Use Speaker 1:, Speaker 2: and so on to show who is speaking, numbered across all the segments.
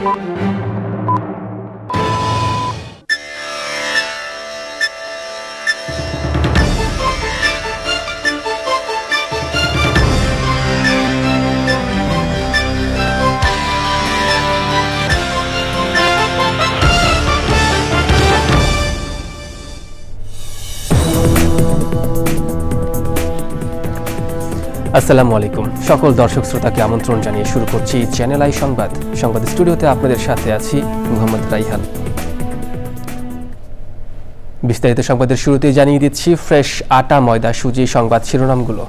Speaker 1: আসসালামু আলাইকুম সকল দর্শক শ্রোতাকে আমন্ত্রণ জানিয়ে শুরু করছি চ্যানেল আই সংবাদ। সংবাদ স্টুডিওতে আপনাদের সাথে আছি মোহাম্মদ রাইহান। বিস্তারিত সংবাদের শুরুতেই জানিয়ে দিচ্ছি ফ্রেশ আটা ময়দা সুজি সংবাদ শিরোনামগুলো।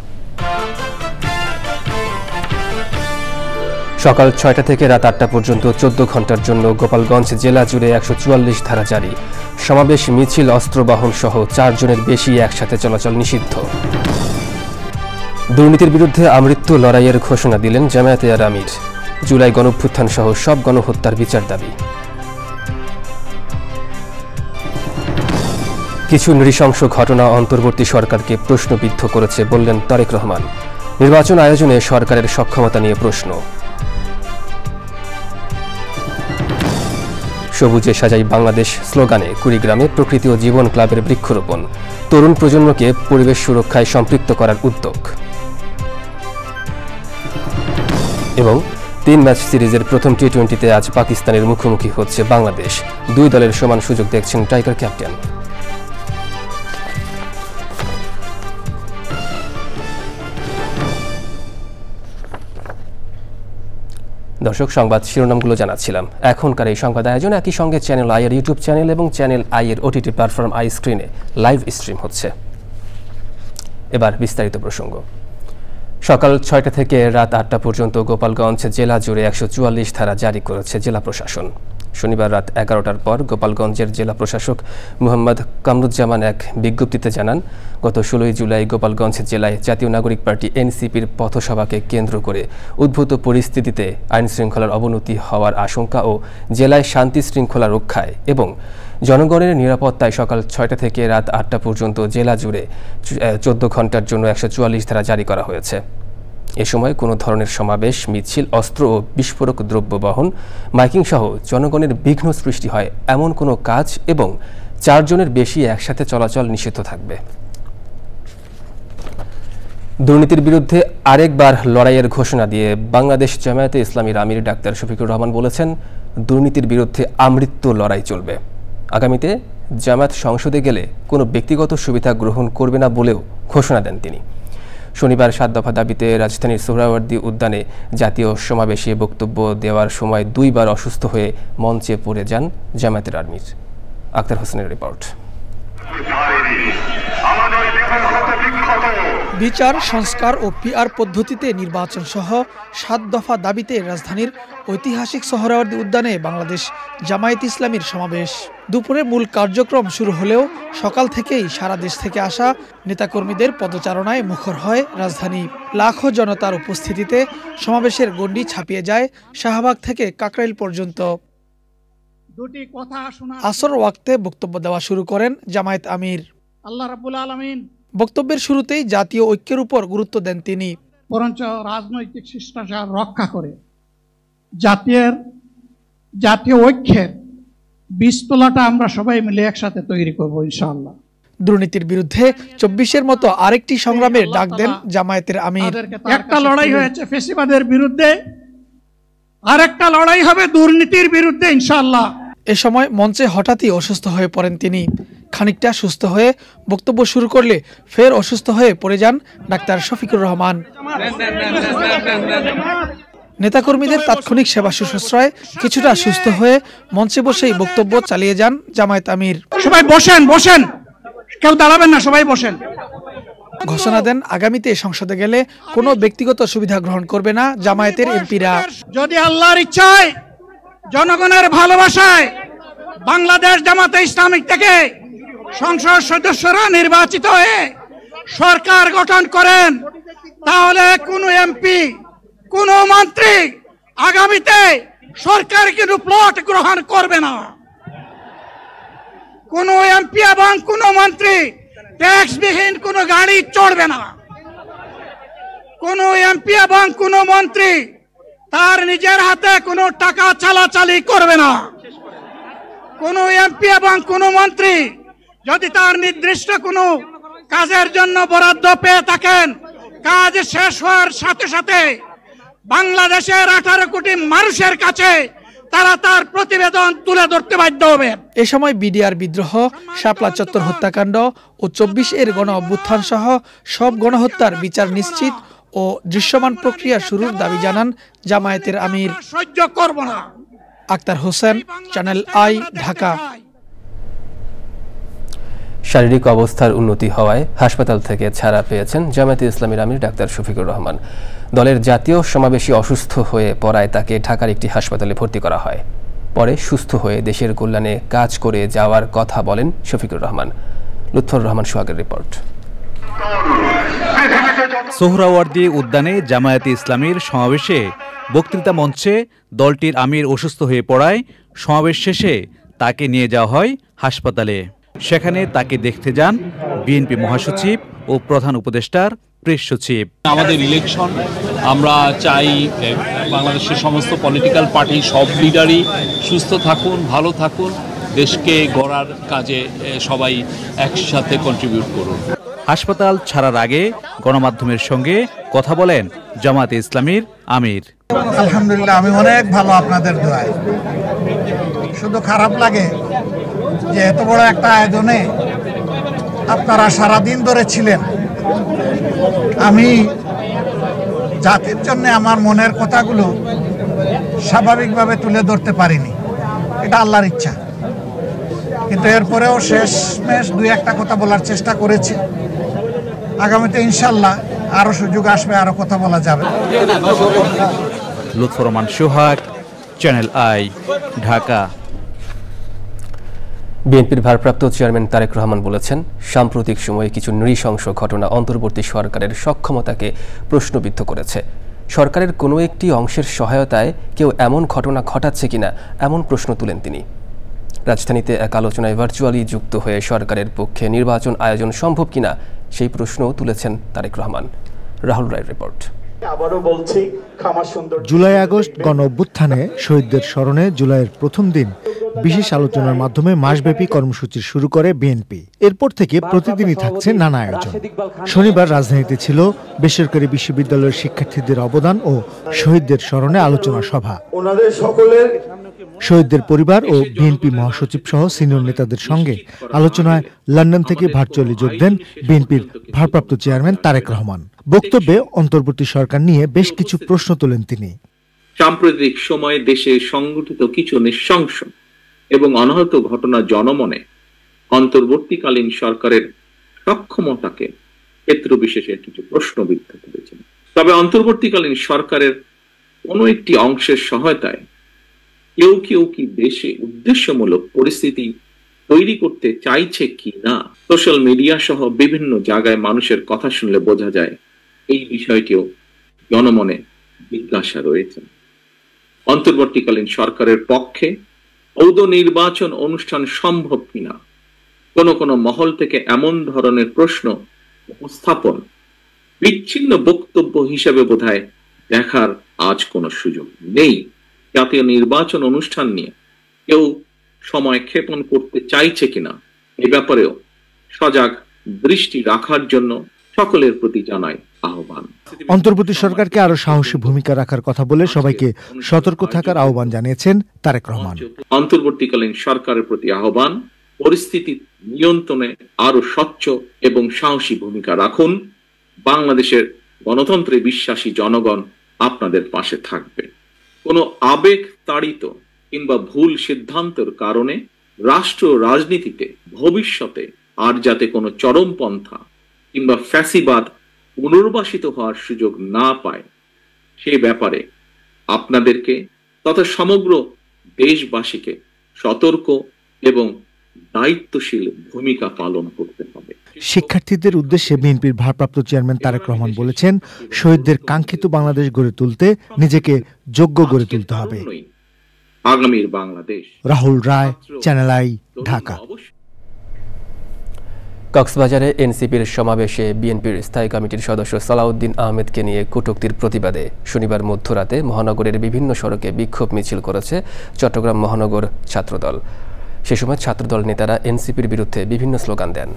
Speaker 1: সকাল ৬টা থেকে রাত ৮টা পর্যন্ত ১৪ ঘন্টার জন্য গোপালগঞ্জ জেলা জুড়ে ১৪৪ ধারা জারি। সমাবেশ মিছিল অস্ত্রবহন সহ ৪ জনের বেশি একসাথে চলাচল নিষিদ্ধ। দুর্নীতির বিরুদ্ধে আমৃত্যু লড়াইয়ের ঘোষণা দিলেন জামায়াতে আমির। জুলাই গণঅভ্যুত্থান সহ সব গণহত্যার বিচার দাবি। কিছু নৃশংস ঘটনা অন্তর্বর্তী সরকারকে প্রশ্নবিদ্ধ করেছে বললেন তারেক রহমান। নির্বাচন আয়োজনে সরকারের সক্ষমতা নিয়ে প্রশ্ন। সবুজে সাজাই বাংলাদেশ স্লোগানে কুড়িগ্রামে প্রকৃতি ও জীবন ক্লাবের বৃক্ষরোপণ। তরুণ প্রজন্মকে পরিবেশ সুরক্ষায় সম্পৃক্ত করার উদ্যোগ। এবং ৩ ম্যাচ সিরিজের প্রথম টি-20তে আজ পাকিস্তানের মুখোমুখি হচ্ছে বাংলাদেশ। দুই দলের সমান সুযোগ দেখছেন টাইগার ক্যাপ্টেন। দর্শক, সংবাদ শিরোনামগুলো জানাচ্ছিলাম। এখনকার এই সংবাদ আয়োজন একই সঙ্গে চ্যানেল আই এর ইউটিউব চ্যানেল এবং চ্যানেল আই এর ওটিটি প্ল্যাটফর্ম আই স্ক্রিনে লাইভ স্ট্রিম হচ্ছে। এবার বিস্তারিত প্রসঙ্গ। সকাল ৬টা থেকে রাত ৮টা পর্যন্ত গোপালগঞ্জ জেলা জুড়ে ১৪৪ ধারা জারি করেছে জেলা প্রশাসন। শনিবার রাত ১১টার পর গোপালগঞ্জের জেলা প্রশাসক মোহাম্মদ কামরুজ্জামান এক বিজ্ঞপ্তিতে জানান, গত ১৬ জুলাই গোপালগঞ্জ জেলায় জাতীয় নাগরিক পার্টি এনসিপির পথসভাকে কেন্দ্র করে উদ্ভূত পরিস্থিতিতে আইন শৃঙ্খলার অবনতি হওয়ার আশঙ্কা ও জেলায় শান্তি শৃঙ্খলা রক্ষায় এবং জনগণের নিরাপত্তায় সকাল ৬টা থেকে রাত ৮টা পর্যন্ত জেলা জুড়ে ১৪ ঘন্টার জন্য ১৪৪ ধারা জারি করা হয়েছে। এ সময় কোনো ধরনের সমাবেশ, মিছিল, অস্ত্র ও বিস্ফোরক দ্রব্য বহন, মাইকিং সহ জনগণের বিঘ্ন সৃষ্টি হয় এমন কোনো কাজ এবং ৪ জনের বেশি একসাথে চলাচল নিষিদ্ধ থাকবে। দুর্নীতির বিরুদ্ধে আরেকবার লড়াইয়ের ঘোষণা দিয়ে বাংলাদেশ জামায়াতে ইসলামীর আমির ডাক্তার শফিকুর রহমান বলেছেন, দুর্নীতির বিরুদ্ধে আমৃত্যু লড়াই চলবে। আগামীতে জামায়াত সংসদে গেলে কোনো ব্যক্তিগত সুবিধা গ্রহণ করবে না বলেও ঘোষণা দেন তিনি। শনিবার ৭ দফা দাবিতে রাজধানীর সোহরাওয়ার্দী উদ্যানে জাতীয় সমাবেশে বক্তব্য দেওয়ার সময় ২ বার অসুস্থ হয়ে মঞ্চে পড়ে যান জামায়াতের আমির। আক্তার হোসেনের রিপোর্ট।
Speaker 2: বিচার সংস্কার ও পিআর পদ্ধতিতে নির্বাচন সহ ৭ দফা দাবিতে রাজধানীর ঐতিহাসিক সোহরাওয়ার্দী উদ্যানে বাংলাদেশ জামায়াতে ইসলামীর সমাবেশ। দুপুরে মূল কার্যক্রম শুরু হলেও সকাল থেকেই সারা দেশ থেকে আসা নেতাকর্মীদের পদচারণায় মুখর হয় রাজধানী। লাখো জনতার উপস্থিতিতে সমাবেশের গণ্ডি ছাপিয়ে যায় শাহবাগ থেকে কাকরাইল পর্যন্ত। আসর ওয়াক্তে বক্তব্য দেওয়া শুরু করেন জামায়াত আমির।
Speaker 3: আল্লাহ রাব্বুল আলামিন
Speaker 2: বক্তব্যের শুরুতেই জাতীয় ঐক্যের উপর গুরুত্ব দেন তিনি।
Speaker 3: বরঞ্চ রাজনৈতিক শিষ্টাচার রক্ষা করে জাতীয় ঐক্যের বীজতলাটা আমরা সবাই মিলে একসাথে তৈরি করব ইনশাআল্লাহ।
Speaker 2: দুর্নীতির বিরুদ্ধে ২৪-এর মতো আরেকটি সংগ্রামের ডাক দেন জামায়াতের আমির।
Speaker 3: একটা লড়াই হয়েছে ফ্যাসিবাদের বিরুদ্ধে, আরেকটা লড়াই হবে দুর্নীতির বিরুদ্ধে ইনশাআল্লাহ।
Speaker 2: এ সময় মঞ্চে হঠাৎই অসুস্থ হয়ে পড়েন তিনি। খানিকটা সুস্থ হয়ে বক্তব্য শুরু করলে ফের অসুস্থ হয়ে পড়ে যান ডাক্তার শফিকুর রহমান। নেতাকর্মীদের তাৎক্ষণিক সেবা শুশ্রূষায় কিছুটা সুস্থ হয়ে মঞ্চে বসেই বক্তব্য চালিয়ে যান জামায়াত আমির।
Speaker 3: সবাই বসেন, কেউ দাঁড়াবেন না, সবাই বসেন।
Speaker 2: ঘোষণা দেন আগামীতে সংসদে গেলে কোনো ব্যক্তিগত সুবিধা গ্রহণ করবে না জামায়াতের এমপিরা।
Speaker 3: যদি আল্লাহর ইচ্ছায়, জনগণের ভালোবাসায় বাংলাদেশ জামাতে ইসলামী থেকে সংসদ সদস্যরা নির্বাচিত হয়ে সরকার গঠন করেন, তাহলে কোনো এমপি, কোনো মন্ত্রী আগামীতে সরকার কিন্তু প্লট গ্রহণ করবে না। কোনো এমপি এবং কোনো মন্ত্রী ট্যাক্সবিহীন কোনো গাড়ি চড়বে না। কোনো এমপি এবং কোনো মন্ত্রী তার নিজের হাতে কোনো টাকা চালাচালি করবে না। কোন এমপি এবং কোন মন্ত্রী যদি তার নির্দিষ্ট কোনো কাজের জন্য বরাদ্দ পেয়ে থাকেন, কাজ শেষ হওয়ার সাথে সাথে বাংলাদেশের 18 কোটি মানুষের কাছে তারা তার প্রতিবেদন তুলে ধরতে বাধ্য হবে।
Speaker 2: এ সময় বিডিআর বিদ্রোহ, শাপলা চত্বর হত্যাকাণ্ড ও 24-এর গণ অভ্যুত্থান সহ সব গণহত্যার বিচার নিশ্চিত ও দৃশ্যমান প্রক্রিয়া শুরুর দাবি জানান জামায়াতের আমির।
Speaker 3: সহ্য করব না।
Speaker 2: Akhtar Hossain, Channel i, Dhaka.
Speaker 1: শারীরিক অবস্থার উন্নতি হওয়ায় হাসপাতাল থেকে ছাড়া পেয়েছেন জামায়াতে ইসলামীর আমির ডাক্তার শফিকুর রহমান। দলের জাতীয় সমাবেশে অসুস্থ হয়ে পড়ায় তাকে ঢাকার একটি হাসপাতালে ভর্তি করা হয়। পরে সুস্থ হয়ে দেশের কল্যাণে কাজ করে যাওয়ার কথা বলেন শফিকুর রহমান। লুৎফর রহমান সোহাগের রিপোর্ট।
Speaker 4: সোহরাওয়ার্দী উদ্যানে জামায়াতে ইসলামীর সমাবেশে বক্তৃতা মঞ্চে দলটির আমির অসুস্থ হয়ে পড়ায় সমাবেশ শেষে তাকে নিয়ে যাওয়া হয় হাসপাতালে। সেখানে তাকে দেখতে যান বিএনপি মহাসচিব ও প্রধান উপদেষ্টার প্রেস সচিব।
Speaker 5: আমাদের ইলেকশন, আমরা চাই বাংলাদেশের সমস্ত পলিটিক্যাল পার্টি সব লিডারই সুস্থ থাকুন, ভালো থাকুন, দেশকে গড়ার কাজে সবাই একসাথে কন্ট্রিবিউট করুন।
Speaker 4: হাসপাতাল ছাড়ার আগে গণমাধ্যমের সঙ্গে কথা বলেন জামায়াতে ইসলামীর আমির।
Speaker 6: আলহামদুলিল্লাহ, আমি অনেক ভালো আপনাদের দোয়ায়। শুধু খারাপ লাগে যে এত বড় একটা আয়োজনে আপনারা সারাদিন ধরে ছিলেন। আমি জাতির জন্য আমার মনের কথাগুলো স্বাভাবিকভাবে তুলে ধরতে পারিনি, এটা আল্লাহর ইচ্ছা। কিন্তু এরপরেও শেষমেশ 2-1টা কথা বলার চেষ্টা করেছি। আগামীতে ইনশাল্লাহ আরো সুযোগ আসবে, আরো কথা বলা যাবে।
Speaker 4: লুৎফর রহমান সোহাগ, চ্যানেল আই, ঢাকা।
Speaker 1: বিএনপির ভারপ্রাপ্ত চেয়ারম্যান তারেক রহমান বলেছেন, সাম্প্রতিক সময়ে কিছু নৃশংস ঘটনা অন্তর্বর্তী সরকারের সক্ষমতাকে প্রশ্নবিদ্ধ করেছে। সরকারের কোনো একটি অংশের সহায়তায় কেউ এমন ঘটনা ঘটাচ্ছে কিনা এমন প্রশ্ন তুলেন তিনি। রাজধানীতে এক আলোচনায় ভার্চুয়ালি যুক্ত হয়ে সরকারের পক্ষে নির্বাচন আয়োজন সম্ভব কিনা সেই প্রশ্নও তুলেছেন তারেক রহমান। রাহুল রায়ের রিপোর্ট।
Speaker 7: জুলাই আগস্ট গণ অভ্যুত্থানে শহীদদের স্মরণে জুলাইয়ের প্রথম দিন বিশেষ আলোচনার মাধ্যমে মাসব্যাপী কর্মসূচি শুরু করে বিএনপি। এরপর থেকে প্রতিদিনই থাকছে নানা আয়োজন। শনিবার রাজধানীতে ছিল বেসরকারি বিশ্ববিদ্যালয়ের শিক্ষার্থীদের অবদান ও শহীদদের স্মরণে আলোচনা সভা। শহীদদের পরিবার ও বিএনপি মহাসচিব সহ সিনিয়র নেতাদের সঙ্গে আলোচনায় লন্ডন থেকে ভার্চুয়ালি যোগ দেন বিএনপির ভারপ্রাপ্ত চেয়ারম্যান তারেক রহমান। বক্তব্যে অন্তর্বর্তী সরকার নিয়ে বেশ কিছু প্রশ্ন তোলেন তিনি।
Speaker 8: সাম্প্রতিক সময়ে দেশে সংঘটিত কিছু নৃশংস এবং অনাহত ঘটনা জনমনে অন্তর্বর্তীকালীন সরকারের সক্ষমতাকে ক্ষেত্র বিশেষে কিছু প্রশ্নবিদ্ধ করেছেন। তবে অন্তর্বর্তীকালীন সরকারের কোনো একটি অংশের সহায়তায় কেউ কেউ কি দেশে উদ্দেশ্যমূলক পরিস্থিতি তৈরি করতে চাইছে কি না, সোশ্যাল মিডিয়া সহ বিভিন্ন জায়গায় মানুষের কথা শুনলে বোঝা যায় এই বিষয়টিও জনমনে জিজ্ঞাসা রয়েছে। অন্তর্বর্তীকালীন সরকারের পক্ষে ঔদ নির্বাচন অনুষ্ঠান সম্ভব কিনা কোনো মহল থেকে এমন ধরনের প্রশ্ন উপস্থাপন বিচ্ছিন্ন বক্তব্য হিসেবে বোধহয় দেখার আজ কোনো সুযোগ নেই। জাতীয় নির্বাচন অনুষ্ঠান নিয়ে কেউ সময় ক্ষেপণ করতে চাইছে কিনা এ ব্যাপারেও সজাগ দৃষ্টি রাখার জন্য সকলের প্রতি জানাই আহ্বান।
Speaker 7: অন্তর্বর্তী সরকারকে আরো সাহসী ভূমিকা রাখার কথা বলে সবাইকে সতর্ক থাকার আহ্বান জানিয়েছেন তারেক রহমান।
Speaker 8: অন্তর্বর্তীকালীন সরকারের প্রতি আহ্বান, পরিস্থিতি নিয়ন্ত্রণে আরো স্বচ্ছ এবং সাহসী ভূমিকা রাখুন। বাংলাদেশের গণতন্ত্রে বিশ্বাসী জনগণ আপনাদের পাশে থাকবে। কোনো আবেগ তাড়িত কিংবা ভুল সিদ্ধান্তের কারণে রাষ্ট্র রাজনীতিতে ভবিষ্যতে আর যাতে কোনো চরমপন্থা কিংবা ফ্যাসিবাদ পুনর্বাসিত হওয়ার সুযোগ না পায় সে ব্যাপারে আপনাদেরকে তথা সমগ্র দেশবাসীকে সতর্ক এবং দায়িত্বশীল ভূমিকা পালন করতে হবে।
Speaker 7: শিক্ষার্থীদের উদ্দেশ্যে বিএনপির ভারপ্রাপ্ত চেয়ারম্যান তারেক রহমান বলেছেন, শহীদদের কাঙ্ক্ষিত বাংলাদেশ গড়ে তুলতে নিজেকে যোগ্য গড়ে তুলতে হবে।
Speaker 8: আগামীর বাংলাদেশ।
Speaker 7: রাহুল রায়, চ্যানেল আই, ঢাকা।
Speaker 1: কক্সবাজারে এনসিপির সমাবেশে বিএনপির স্থায়ী কমিটির সদস্য সালাউদ্দিন আহমেদকে নিয়ে কটূক্তির প্রতিবাদে শনিবার মধ্যরাতে মহানগরের বিভিন্ন সড়কে বিক্ষোভ মিছিল করেছে চট্টগ্রাম মহানগর ছাত্রদল। সে সময় ছাত্রদল নেতারা এনসিপির বিরুদ্ধে বিভিন্ন স্লোগান দেন।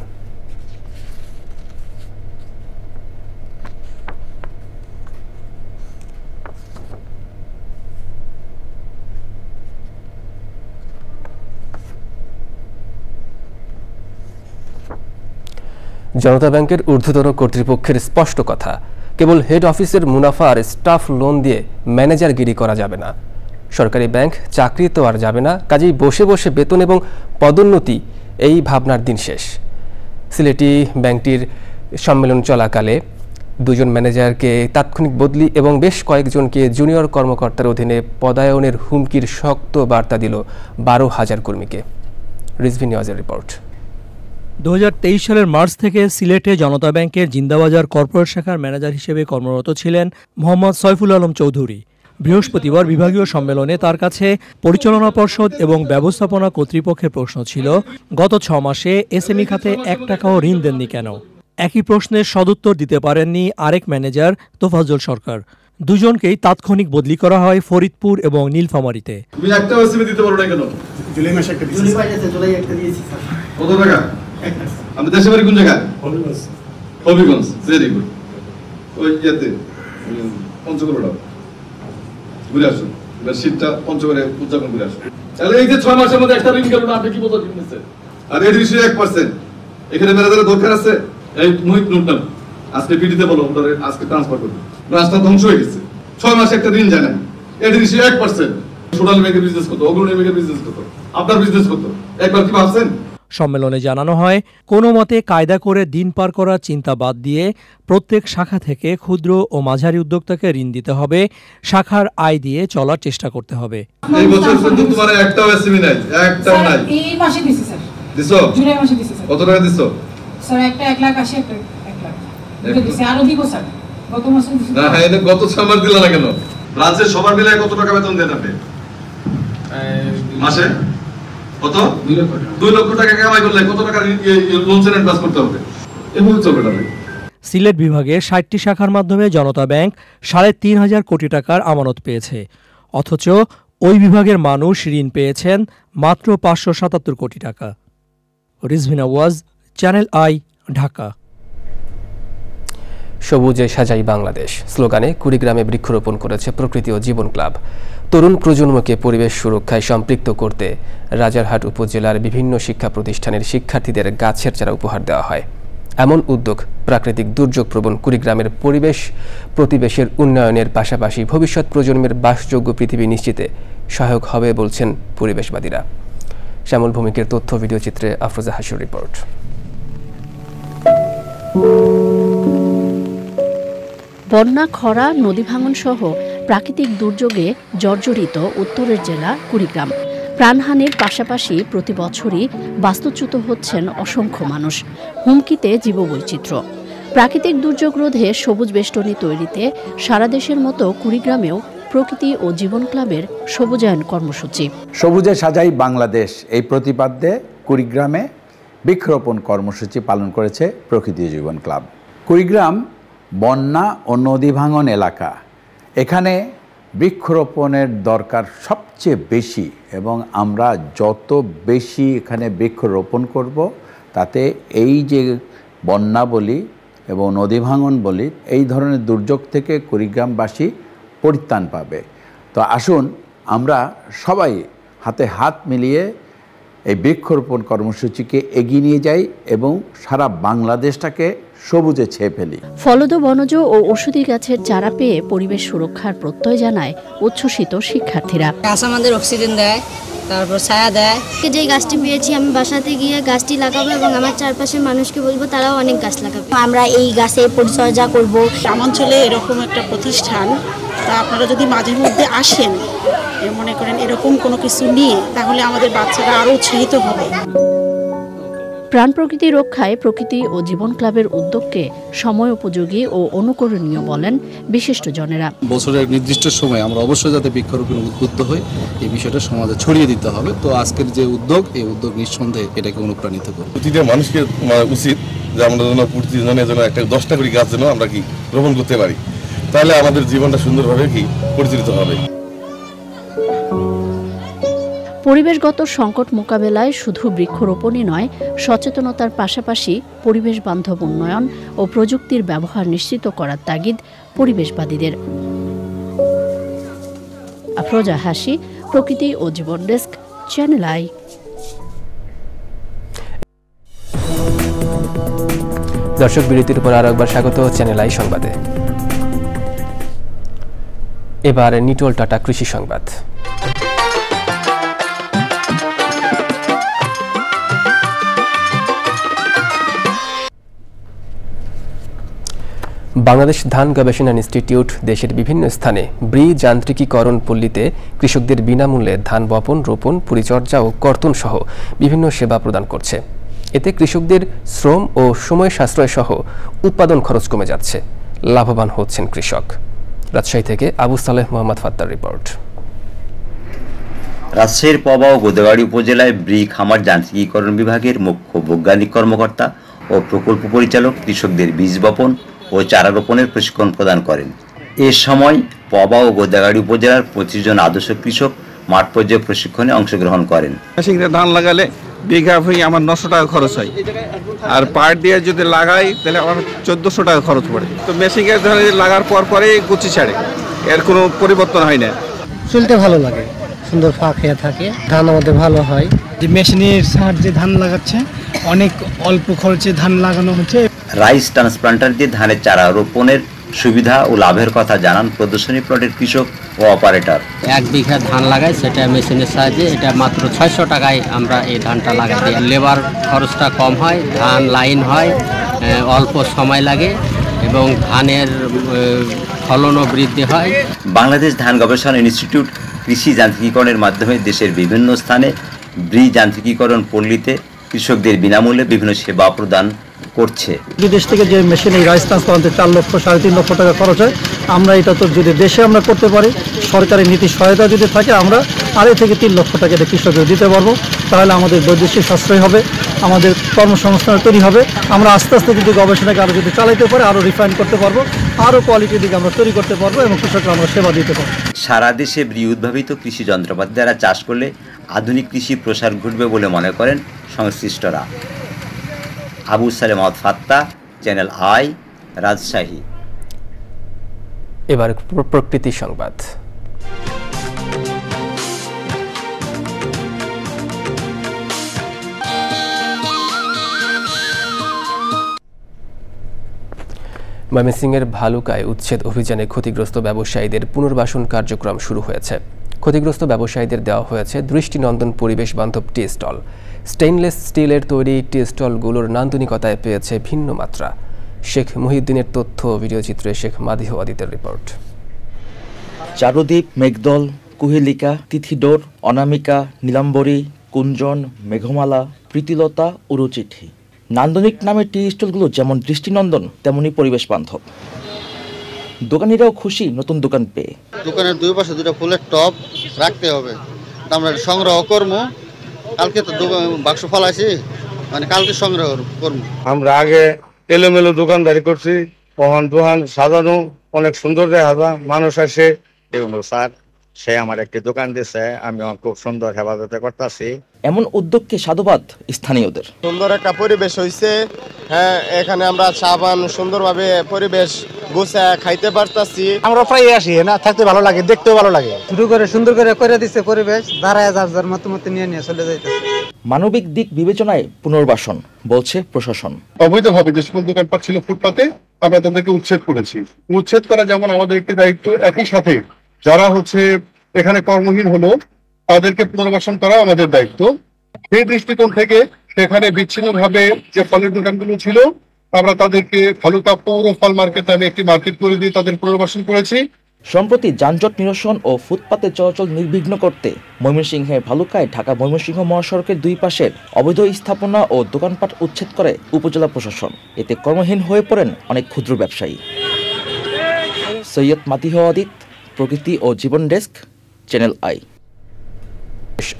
Speaker 1: জনতা ব্যাংকের ঊর্ধ্বতন কর্তৃপক্ষের স্পষ্ট কথা, কেবল হেড অফিসের মুনাফা আর স্টাফ লোন দিয়ে ম্যানেজারগিরি করা যাবে না। সরকারি ব্যাংক চাকরি তো আর যাবে না, কাজেই বসে বসে বেতন এবং পদোন্নতি, এই ভাবনার দিন শেষ। সিলেটি ব্যাংকটির সম্মেলন চলাকালে 2 জন ম্যানেজারকে তাৎক্ষণিক বদলি এবং বেশ কয়েকজনকে জুনিয়র কর্মকর্তার অধীনে পদায়নের হুমকির শক্ত বার্তা দিল 12,000 কর্মীকে। রিজভি নিউজের রিপোর্ট।
Speaker 9: 2023 সালের মার্চ থেকে সিলেটে জনতা ব্যাংকের জিন্দাবাজার কর্পোরেট শাখার ম্যানেজার হিসেবে কর্মরত ছিলেন মোহাম্মদ সয়ফুল আলম চৌধুরী। বৃহস্পতিবার বিভাগীয় সম্মেলনে তার কাছে পরিচালনা পর্ষদ এবং ব্যবস্থাপনা কর্তৃপক্ষের প্রশ্ন ছিল, গত 6 মাসে এসএমই খাতে 1 টাকাও ঋণ দেননি কেন? একই প্রশ্নের সদুত্তর দিতে পারেননি আরেক ম্যানেজার তোফাজ্জল সরকার। 2 জনকেই তাৎক্ষণিক বদলি করা হয় ফরিদপুর এবং নীলফামারীতে।
Speaker 10: তুমি একটা এসএমই দিতে পারো না কেন? জুলাই মাসে একটা দিয়েছি। জুলাই একটা দিয়েছি স্যার। কত টাকা? আমি দেশে বাড়ি কোন জায়গা? হবিগঞ্জ। Very good. ওই ইয়াতে পঞ্চগড় ঘুরে আসুন, এবার শীতটা পঞ্চগড়ে উদযাপন করে আসুন। তাহলে এই যে 6 মাসের মধ্যে একটা ঋণ গেল না, আপনি কি বলতে দিচ্ছেন? আর এর বিষয়ে 1% এখানে ম্যানেজারের দরকার আছে। এই মুহিত নুরদান আজকে পিডিতে বলো, ওদের আজকে ট্রান্সফার করবে। রাস্তা ধ্বংস হয়ে গেছে, 6 মাসে একটা ঋণ যায় না। এর বিষয়ে 1% সোনালী ব্যাংকের বিজনেস করতো, অগ্রণী ব্যাংকের বিজনেস করতো, আপনার বিজনেস করতো, একবার কি ভাবছেন?
Speaker 9: সম্মেলনে জানানো হয়, কোনো মতে কায়দা করে দিন পার করার চিন্তা বাদ দিয়ে প্রত্যেক শাখা থেকে ক্ষুদ্র ও মাঝারি উদ্যোক্তাকে ঋণ দিতে হবে, শাখার আয় দিয়ে চলার চেষ্টা করতে হবে।
Speaker 10: এই বছর পর্যন্ত তোমার একটাও এসএমই নাই, একটাও নাই।
Speaker 11: এই মাসে দিছি স্যার।
Speaker 10: দিছো?
Speaker 11: জুলাই মাসে দিছি স্যার।
Speaker 10: কত টাকা দিছো?
Speaker 11: স্যার একটা 1 লাখ 80, একটা 1 লাখ দিছি, আরো দিব স্যার। গত মাসে দিছি
Speaker 10: না, হ্যাঁ, এটা গত 6 মাস দিলা না কেন? ব্রাঞ্চের সবার মিলে কত টাকা বেতন দেন আপনি মাসে? কত? 2 লক্ষ টাকা কামাই করলে কত টাকা লোন অ্যাডভান্স করতে হবে? এভাবে চলবে না।
Speaker 9: সিলেট বিভাগে 60টি শাখার মাধ্যমে জনতা ব্যাংক 3.5 কোটি টাকার আমানত পেয়েছে, অথচ ওই বিভাগের মানুষ ঋণ পেয়েছেন মাত্র 577 কোটি টাকা। Rizvi news, channel i, Dhaka.
Speaker 1: সবুজে সাজাই বাংলাদেশ স্লোগানে কুড়িগ্রামে বৃক্ষরোপণ করেছে প্রকৃতি ও জীবন ক্লাব। তরুণ প্রজন্মকে পরিবেশ সুরক্ষায় সম্পৃক্ত করতে রাজারহাট উপজেলার বিভিন্ন শিক্ষা প্রতিষ্ঠানের শিক্ষার্থীদের গাছের চারা উপহার দেওয়া হয়। এমন উদ্যোগ প্রাকৃতিক দুর্যোগ প্রবণ কুড়িগ্রামের পরিবেশ প্রতিবেশের উন্নয়নের পাশাপাশি ভবিষ্যৎ প্রজন্মের বাসযোগ্য পৃথিবী নিশ্চিতে সহায়ক হবে বলছেন পরিবেশবাদীরা। শ্যামল ভৌমিকের তথ্য ভিডিও চিত্রে আফরোজা হাসির রিপোর্ট।
Speaker 12: বন্যা, খরা, নদী ভাঙন সহ প্রাকৃতিক দুর্যোগে জর্জরিত উত্তরের জেলা কুড়িগ্রাম। প্রাণহানির পাশাপাশি প্রতি বছরই বাস্তুচ্যুত হচ্ছেন অসংখ্য মানুষ। হুমকিতে জীববৈচিত্র্য। প্রাকৃতিক দুর্যোগ রোধে সবুজ বেষ্টনী তৈরিতে সারা দেশের মতো কুড়িগ্রামেও প্রকৃতি ও জীবন ক্লাবের সবুজায়ন কর্মসূচি।
Speaker 13: সবুজে সাজাই বাংলাদেশ এই প্রতিপাদ্যে কুড়িগ্রামে বৃক্ষরোপণ কর্মসূচি পালন করেছে প্রকৃতি ও জীবন ক্লাব। কুড়িগ্রাম বন্যা ও নদী ভাঙন এলাকা, এখানে বৃক্ষরোপণের দরকার সবচেয়ে বেশি এবং আমরা যত বেশি এখানে বৃক্ষরোপণ করব তাতে এই যে বন্যা বলি এবং নদী ভাঙন বলি এই ধরনের দুর্যোগ থেকে কুড়িগ্রামবাসী পরিত্রাণ পাবে। তো আসুন আমরা সবাই হাতে হাত মিলিয়ে এই বৃক্ষরোপণ কর্মসূচিকে এগিয়ে নিয়ে যাই এবং সারা বাংলাদেশটাকে সবুজে ছেয়ে ফেলি।
Speaker 12: ফলদ, বনজ ও ওষুধি গাছের চারা পেয়ে পরিবেশ সুরক্ষার প্রত্যয় জানায় উচ্ছ্বসিত শিক্ষার্থীরা।
Speaker 14: গাছ আমাদের অক্সিজেন দেয়, তারপর ছায়া দেয়।
Speaker 15: যে গাছটি পেয়েছি আমি বাসাতে গিয়ে গাছটি লাগাবো এবং আমার চারপাশের মানুষকে বলবো তারাও অনেক গাছ লাগাবে। আমরা এই গাছের পরিচর্যা করব।
Speaker 16: গ্রামাঞ্চলে এরকম একটা প্রতিষ্ঠান, তা আপনারা যদি মাঝে মধ্যে আসেন, মনে করেন এরকম কোনো কিছু নিয়ে, তাহলে আমাদের বাচ্চারা আরও উৎসাহিত হবে।
Speaker 12: প্রাণ প্রকৃতি রক্ষায় প্রকৃতি ও জীবন ক্লাবের উদ্যোগকে সময়োপযোগী ও অনুকরণীয় বলেন বিশিষ্টজনেরা।
Speaker 17: বছরের নির্দিষ্ট সময় আমরা অবশ্যই যাতে বৃক্ষরোপণ উদ্বুদ্ধ হই এই বিষয়টা সমাজে ছড়িয়ে দিতে হবে। তো আজকের যে উদ্যোগ, এই উদ্যোগ নিঃসন্দেহে এটাকে অনুপ্রাণিত করবে।
Speaker 18: প্রতিটা মানুষকে উচিত যে আমরা যেন প্রতিজনের জন্য একটা 10টা করে গাছ যেন আমরা কি রোপণ করতে পারি, তাহলে আমাদের জীবনটা সুন্দরভাবে কি পরিচালিত হবে।
Speaker 12: পরিবেশগত সংকট মোকাবেলায় শুধু বৃক্ষরোপণই নয়, সচেতনতার পাশাপাশি পরিবেশ বান্ধব উন্নয়ন ও প্রযুক্তির ব্যবহার নিশ্চিত করার তাগিদ পরিবেশবাদীদের। আফরোজা হাসি, প্রকৃতি ও জীবন ডেস্ক, চ্যানেল আই।
Speaker 1: দর্শক, বিরতির উপর আরো একবার স্বাগত চ্যানেল আই সংবাদে। এবার নিটোল টাটা কৃষি সংবাদ। বাংলাদেশ ধান গবেষণা ইনস্টিটিউট দেশের বিভিন্ন স্থানে যান্ত্রিকীকরণ পল্লীতে কৃষকদের বিনামূল্যে ধান বপন, রোপণ, পরিচর্যা ও কর্তন সহ বিভিন্ন সেবা প্রদান করছে। এতে কৃষকদের শ্রম ও সময় সাশ্রয় সহ উৎপাদন খরচ কমে যাচ্ছে, লাভবান হচ্ছেন কৃষক। রাজশাহী থেকে আবু সালেহ মোহাম্মদ ফাত্তার রিপোর্ট।
Speaker 19: রাজশাহীর পবা ও গোদাগাড়ী উপজেলায় খামার যান্ত্রিকীকরণ বিভাগের মুখ্য বৈজ্ঞানিক কর্মকর্তা ও প্রকল্প পরিচালক কৃষকদের বীজ বপন ও চারা রোপণের প্রশিক্ষণ প্রদান করেন। এ সময় পবা ও গোদাগাড়ী উপজেলার 25 জন আদর্শ কৃষক মাঠ পর্যায়ে প্রশিক্ষণে অংশগ্রহণ করেন।
Speaker 20: মেশিনে ধান লাগালে বিঘা ভূমি আমার 900 টাকা খরচ হয়, আর পাট দিয়ে যদি লাগাই তাহলে আমার 1400 টাকা খরচ পড়ে। তো মেশিনে লাগার পরে গুছি ছাড়ে, এর কোনো পরিবর্তন হয় না।
Speaker 21: চলতে ভালো লাগে, সুন্দর ফাঁক হয়ে থাকে, ধান আমাদের ভালো হয়।
Speaker 22: যে মেশিনের সাহায্যে ধান লাগাচ্ছে, অনেক অল্প খরচে ধান লাগানো হচ্ছে।
Speaker 19: রাইস ট্রান্সপ্লান্টার দিয়ে ধানের চারা রোপণের সুবিধা ও লাভের কথা জানান প্রদর্শনী প্লটের কৃষক ও অপারেটর।
Speaker 23: 1 বিঘা ধান লাগাই, সেটা মেশিনের সাহায্যে এটা মাত্র 600 টাকায় আমরা এই ধানটা লাগাই দিই। লেবার খরচটা কম হয়, ধান লাইন হয়, অল্প সময় লাগে এবং ধানের ফলনও বৃদ্ধি হয়।
Speaker 19: বাংলাদেশ ধান গবেষণা ইনস্টিটিউট কৃষি যান্ত্রিকীকরণের মাধ্যমে দেশের বিভিন্ন স্থানে যান্ত্রিকীকরণ পল্লীতে কৃষকদের বিনামূল্যে বিভিন্ন সেবা প্রদান করছে।
Speaker 21: বিদেশ থেকে যে মেশিন এই রাইস ট্রান্সপ্লান্টে 4 লক্ষ 3.5 লক্ষ টাকা খরচ হয়, আমরা এটা তো যদি দেশে আমরা করতে পারি, সরকারি নীতি সহায়তা যদি থাকে, আমরা 2.5 থেকে 3 লক্ষ টাকা এটা কৃষকদের দিতে পারবো। তাহলে আমাদের বৈদেশিক সাশ্রয় হবে, আমাদের কর্মসংস্থান তৈরি হবে। আমরা আস্তে আস্তে যদি গবেষণাকে আরও যদি চালাইতে পারি, আরও রিফাইন করতে পারবো, আরও কোয়ালিটির দিকে আমরা তৈরি করতে পারবো এবং কৃষকরা আমরা সেবা দিতে পারবো।
Speaker 19: সারা দেশে উদ্ভাবিত কৃষি যন্ত্রপাতি দ্বারা চাষ করলে আধুনিক কৃষি প্রসার ঘটবে বলে মনে করেন সংশ্লিষ্টরা। Abu Saleh Mohammad Fatta, channel I, Rajshahi.
Speaker 1: এবার প্রকৃতি সংবাদ। ময়মনসিংহের ভালুকায় উচ্ছেদ অভিযানে ক্ষতিগ্রস্ত ব্যবসায়ীদের পুনর্বাসন কার্যক্রম শুরু হয়েছে। ক্ষতিগ্রস্ত ব্যবসায়ীদের দেওয়া হয়েছে দৃষ্টিনন্দন পরিবেশ বান্ধব টি স্টল। স্টেইনলেস স্টিলের তৈরি টি স্টলগুলোর নান্দনিকতায় পেয়েছে ভিন্ন মাত্রা। শেখ মহিউদ্দিনের তথ্য ভিডিওচিত্রে শেখ মাদিহ আদিতের রিপোর্ট।
Speaker 24: চারুদ্বীপ, মেঘদল, কুহেলিকা, তিথিডোর, অনামিকা, নীলাম্বরী, কুঞ্জন, মেঘমালা, প্রীতিলতা, উরুচিঠি। নান্দনিক নামের টি স্টলগুলো যেমন দৃষ্টিনন্দন, তেমনি পরিবেশ বান্ধব। দোকানিরাও খুশি নতুন দোকান পেয়ে।
Speaker 25: দোকানের দুই পাশে 2টা ফুলের টব রাখতে হবে, আমরা সংগ্রহ করবো। কালকে তো বাক্স ফলাইছি, মানে কালকে সংগ্রহ করবো।
Speaker 26: আমরা আগে এলোমেলো দোকানদারি করছি, দোকান সাজানো অনেক সুন্দর দেখা যায়, মানুষ আসে।
Speaker 27: স্যার, সে আমার একটি দোকান দিয়েছে, আমি খুব সুন্দর হেফাজতে করতেছি।
Speaker 24: এমন উদ্যোগকে সাধুবাদ স্থানীয়দের।
Speaker 28: সুন্দর একটা পরিবেশ হয়েছে। হ্যাঁ, এখানে আমরা চা পান সুন্দরভাবে পরিবেশ গোছায় খাইতে পারতাছি।
Speaker 29: আমরা প্রায় আসি না, থাকতে ভালো লাগে, দেখতেও ভালো লাগে। শুরু করে সুন্দর করে দিচ্ছে পরিবেশ, দাঁড়ায় যার মতো নিয়ে চলে যাইতেছে।
Speaker 24: মানবিক দিক বিবেচনায় পুনর্বাসন বলছে প্রশাসন।
Speaker 30: অবৈধভাবে যে সকল দোকানপাট ছিল ফুটপাতে, আমরা তাদেরকে উচ্ছেদ করেছি। উচ্ছেদ করা যেমন আমাদের একটি দায়িত্ব, একই সাথে যারা এখানে কর্মহীন হলো তাদেরকে পুনর্বাসন করা আমাদের দায়িত্ব। সেই দৃষ্টিকোণ থেকে সেখানে বিচ্ছিন্নভাবে যে ফলের দোকানগুলো ছিল, আমরা তাদেরকে ভালুকা পৌর ফল মার্কেট নামে একটি মার্কেট করে দিয়ে তাদের পুনর্বাসন করেছি।
Speaker 24: সম্প্রতি যানজট নিরসন ও ফুটপাতে চলাচল নির্বিঘ্ন করতে ময়মনসিংহের ভালুকায় ঢাকা ময়মনসিংহ মহাসড়কের দুই পাশের অবৈধ স্থাপনা ও দোকানপাট উচ্ছেদ করে উপজেলা প্রশাসন। এতে কর্মহীন হয়ে পড়েন অনেক ক্ষুদ্র ব্যবসায়ী। সৈয়দ মাতিহ আদিত, প্রকৃতি ও জীবন ডেস্ক, চ্যানেল আই।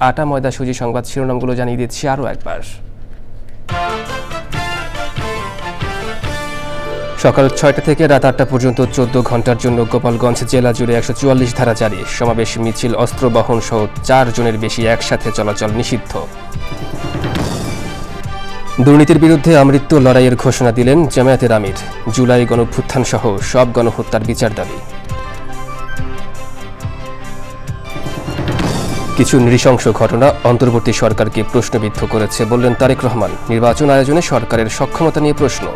Speaker 1: আটা ময়দা সুজি সংবাদ শিরোনামগুলো জানিয়ে দিচ্ছি আরও একবার। সকাল ৬টা থেকে রাত ৮টা পর্যন্ত ১৪ ঘন্টার জন্য গোপালগঞ্জ জেলা জুড়ে ১৪৪ ধারা জারি। সমাবেশ, মিছিল, অস্ত্র বহন সহ ৪ জনের বেশি একসাথে চলাচল নিষিদ্ধ। দুর্নীতির বিরুদ্ধে আমৃত্যু লড়াইয়ের ঘোষণা দিলেন জামায়াতের আমির। জুলাই গণঅভ্যুত্থান সহ সব গণহত্যার বিচার দাবি। কিছু নৃশংস ঘটনা অন্তর্বর্তী সরকারকে প্রশ্নবিদ্ধ করেছে বললেন তারেক রহমান। নির্বাচন আয়োজনে সরকারের সক্ষমতা নিয়ে প্রশ্ন।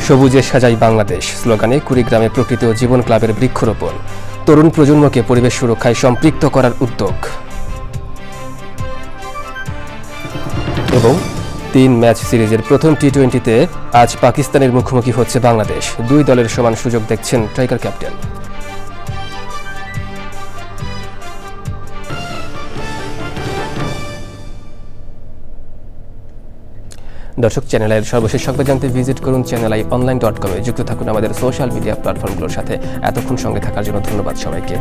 Speaker 1: সবুজে সাজাই বাংলাদেশ স্লোগানে কুড়িগ্রামে প্রকৃতি ও জীবন ক্লাবের বৃক্ষরোপণ। তরুণ প্রজন্মকে পরিবেশ সুরক্ষায় সম্পৃক্ত করার উদ্যোগ। এবং ৩ ম্যাচ সিরিজের প্রথম টি-20তে আজ পাকিস্তানের মুখোমুখি হচ্ছে বাংলাদেশ। দুই দলের সমান সুযোগ দেখছেন টাইগার ক্যাপ্টেন। দর্শক, চ্যানেল আইয়ের সর্বশেষ সংবাদ জানতে ভিজিট করুন channelionline.com-এ। যুক্ত থাকুন আমাদের সোশ্যাল মিডিয়া প্ল্যাটফর্মগুলোর সাথে। এতক্ষণ সঙ্গে থাকার জন্য ধন্যবাদ সবাইকে।